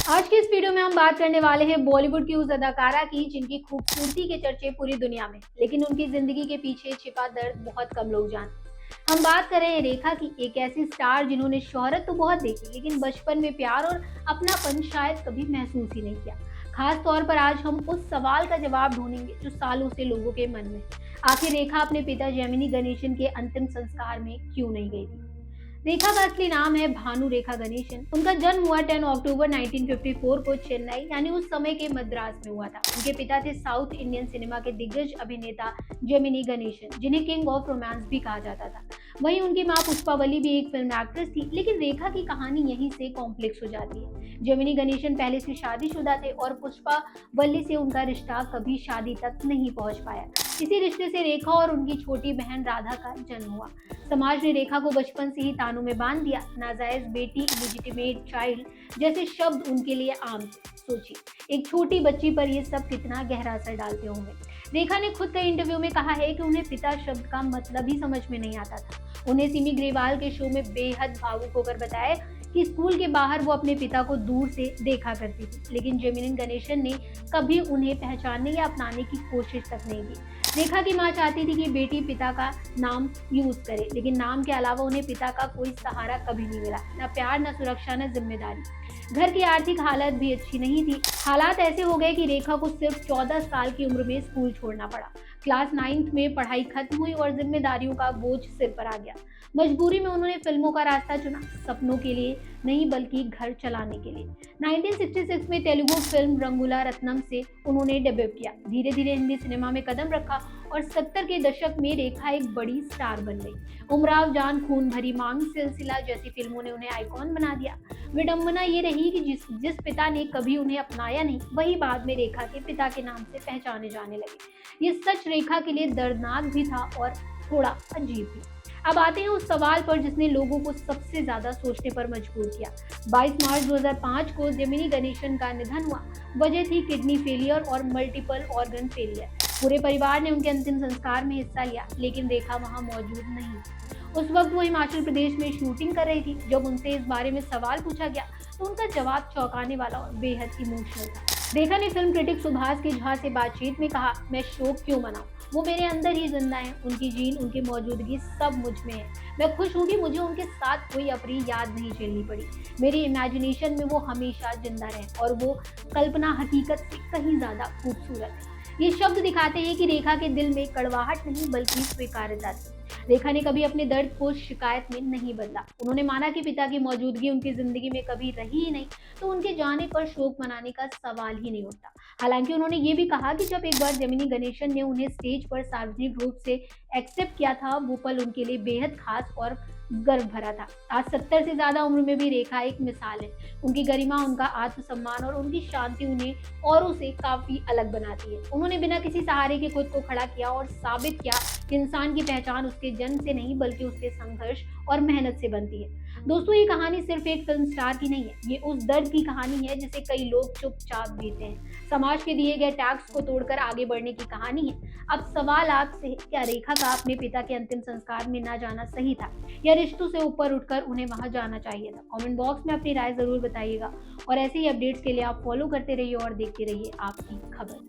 आज की इस वीडियो में हम बात करने वाले हैं बॉलीवुड की उस अदाकारा की जिनकी खूबसूरती के चर्चे पूरी दुनिया में, लेकिन उनकी जिंदगी के पीछे छिपा दर्द बहुत कम लोग जानते। हम बात कर रहे हैं रेखा की, एक ऐसी स्टार जिन्होंने शोहरत तो बहुत देखी, लेकिन बचपन में प्यार और अपनापन शायद कभी महसूस ही नहीं किया। खास तौर पर आज हम उस सवाल का जवाब ढूंढेंगे जो सालों से लोगों के मन में, आखिर रेखा अपने पिता जेमिनी गणेशन के अंतिम संस्कार में क्यों नहीं गई थी। रेखा का असली नाम है भानु रेखा गणेशन। उनका जन्म हुआ 10 अक्टूबर 1954 को चेन्नई यानी उस समय के मद्रास में हुआ था। उनके पिता थे साउथ इंडियन सिनेमा के दिग्गज अभिनेता जेमिनी गणेशन, जिन्हें किंग ऑफ रोमांस भी कहा जाता था। वहीं उनकी मां पुष्पावली भी एक फिल्म एक्ट्रेस थी, लेकिन रेखा की कहानी यहीं से कॉम्प्लेक्स हो जाती है। जेमिनी गणेशन पहले से शादीशुदा थे और पुष्पावली से उनका रिश्ता कभी शादी तक नहीं पहुंच पाया। इसी रिश्ते से रेखा और उनकी छोटी बहन राधा का जन्म हुआ। समाज ने रेखा को बचपन से ही तानों में बांध दिया। नाजायज बेटी, इलिजिटिमेट चाइल्ड जैसे शब्द उनके लिए आम थे। सोचिए, एक छोटी बच्ची पर ये सब कितना गहरा असर डालते होंगे। रेखा ने खुद कई इंटरव्यू में कहा है कि उन्हें पिता शब्द का मतलब ही समझ में नहीं आता था। उन्हें सिमी ग्रेवाल के शो में बेहद भावुक होकर बताया कि स्कूल के बाहर वो अपने पिता को दूर से देखा करती थी, लेकिन जेमिनी गणेशन ने कभी उन्हें पहचानने या अपनाने की कोशिश तक नहीं की। रेखा की मां चाहती थी कि बेटी पिता का नाम यूज करे, लेकिन नाम के अलावा उन्हें पिता का कोई सहारा कभी नहीं मिला, न प्यार, न सुरक्षा, न जिम्मेदारी। घर की आर्थिक हालत भी अच्छी नहीं थी। हालात ऐसे हो गए कि रेखा को सिर्फ 14 साल की उम्र में स्कूल छोड़ना पड़ा। क्लास 9th में पढ़ाई खत्म हुई और जिम्मेदारियों का बोझ सिर पर आ गया। मजबूरी में उन्होंने फिल्मों का रास्ता चुना, सपनों के लिए नहीं बल्कि घर चलाने के लिए। 1966 में तेलुगु फिल्म रंगुला रत्नम से उन्होंने डेब्यू किया। धीरे धीरे हिंदी सिनेमा में कदम रखा और 70 के दशक में रेखा एक बड़ी स्टार बन गई। उमराव जान, खून भरी मांग, सिलसिला जैसी फिल्मों ने उन्हें आइकॉन बना दिया। विडंबना ये रही कि जिस पिता ने कभी उन्हें अपनाया नहीं, वही बाद में रेखा के पिता के नाम से पहचाने जाने लगे। ये सच रेखा के लिए दर्दनाक भी था और थोड़ा अजीब भी। अब आते हैं उस सवाल पर जिसने लोगों को सबसे ज्यादा सोचने पर मजबूर किया। 22 मार्च 2005 को जेमिनी गणेशन का निधन हुआ। वजह थी किडनी फेलियर और मल्टीपल ऑर्गन फेलियर। पूरे परिवार ने उनके अंतिम संस्कार में हिस्सा लिया, लेकिन रेखा वहां मौजूद नहीं। उस वक्त वो हिमाचल प्रदेश में शूटिंग कर रही थी। जब उनसे इस बारे में सवाल पूछा गया तो उनका जवाब चौंकाने वाला और बेहद इमोशनल था। रेखा ने फिल्म क्रिटिक सुभाष के झा से बातचीत में कहा, मैं शोक क्यों मनाऊं, वो मेरे अंदर ही जिंदा है। उनकी जीन, उनकी मौजूदगी सब मुझ में है। मैं खुश हूँ कि मुझे उनके साथ कोई अप्रिय याद नहीं झेलनी पड़ी। मेरी इमेजिनेशन में वो हमेशा जिंदा रहे और वो कल्पना हकीकत से कहीं ज्यादा खूबसूरत है। ये शब्द दिखाते हैं कि रेखा के दिल में कड़वाहट नहीं बल्कि स्वीकार्यता थी। रेखा ने कभी अपने दर्द को शिकायत में नहीं बदला। उन्होंने माना कि पिता की मौजूदगी उनकी जिंदगी में कभी रही ही नहीं, तो उनके जाने पर शोक मनाने का सवाल ही नहीं उठता। हालांकि उन्होंने ये भी कहा कि जब एक बार जेमिनी गणेशन ने उन्हें स्टेज पर सार्वजनिक रूप से एक्सेप्ट किया था, वो पल उनके लिए बेहद खास और गर्व भरा था। आज 70 से ज्यादा उम्र में भी रेखा एक मिसाल है। उनकी गरिमा, उनका आत्मसम्मान और उनकी शांति उन्हें औरों से काफी अलग बनाती है। उन्होंने बिना किसी सहारे के खुद को खड़ा किया और साबित किया कि इंसान की पहचान उसके जन्म से नहीं बल्कि उसके संघर्ष और मेहनत से बनती है। दोस्तों, ये कहानी सिर्फ एक फिल्म स्टार की नहीं है, ये उस दर्द की कहानी है जिसे कई लोग चुपचाप जीते हैं। समाज के दिए गए टैक्स को तोड़कर आगे बढ़ने की कहानी है। अब सवाल आपसे है, क्या रेखा का अपने पिता के अंतिम संस्कार में ना जाना सही था, या रिश्तों से ऊपर उठकर उन्हें वहां जाना चाहिए था? कमेंट बॉक्स में अपनी राय जरूर बताइएगा और ऐसे ही अपडेट्स के लिए आप फॉलो करते रहिए और देखते रहिए आपकी खबर।